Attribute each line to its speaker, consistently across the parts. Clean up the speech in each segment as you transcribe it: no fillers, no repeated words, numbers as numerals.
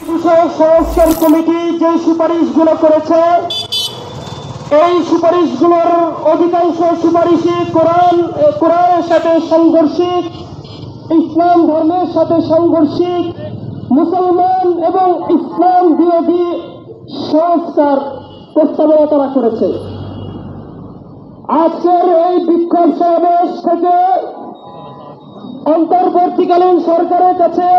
Speaker 1: বিষয়ক সংস্কার কমিটি যে সুপারিশগুলো করেছে, এই সুপারিশগুলোর অধিকাংশ সুপারিশই কোরআনের সাথে সাংঘর্ষিক, ইসলাম ধর্মের সাথে সাংঘর্ষিক, মুসলমান এবং ইসলাম বিরোধী সংস্কার প্রস্তাবনা তারা করেছে। আজকের এই বিক্ষোভ সমাবেশ থেকে অন্তর্বর্তীকালীন সরকারের কাছে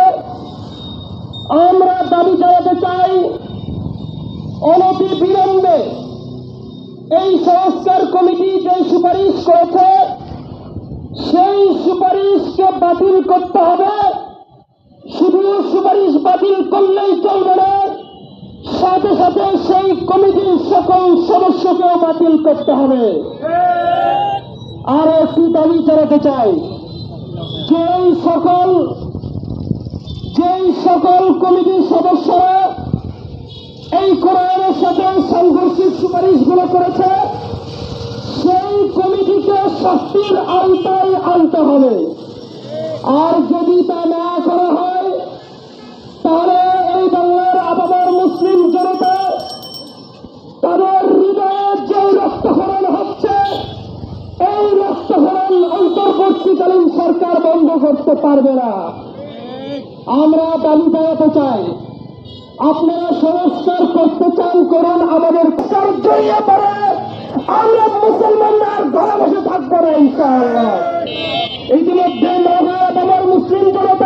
Speaker 1: আমরা দাবি জানাতে চাই, অনতি বিলম্বে এই সংস্কার কমিটি যে সুপারিশ করেছে সেই সুপারিশকে বাতিল করতে হবে। শুধু সুপারিশ বাতিল করলেই চলবে না, সাথে সাথে সেই কমিটির সকল সদস্যকেও বাতিল করতে হবে। আর একটি দাবি জানাতে চাই, যেই সকল কমিটির সদস্যরা এই কোরআনের সাথে সাংঘর্ষিক সুপারিশগুলো করেছে সেই কমিটিকে শাস্তির আওতায় আনতে হবে। আর যদি তা না করা হয় তাহলে এই বাংলার আপামর মুসলিম জনতা তাদের হৃদয়ে যে রক্তক্ষরণ হচ্ছে, এই রক্তক্ষরণ অন্তর্বর্তীকালীন সরকার বন্ধ করতে পারবে না। আমরা দাবি জানাতে চাই, আপনারা সংস্কার করতে চান করুন, আমাদের জড়িয়ে পড়ে আমরা মুসলমানরা ঘরে বসে থাকবো না ইনশাআল্লাহ। ইতিমধ্যে আমার মুসলিম জনতা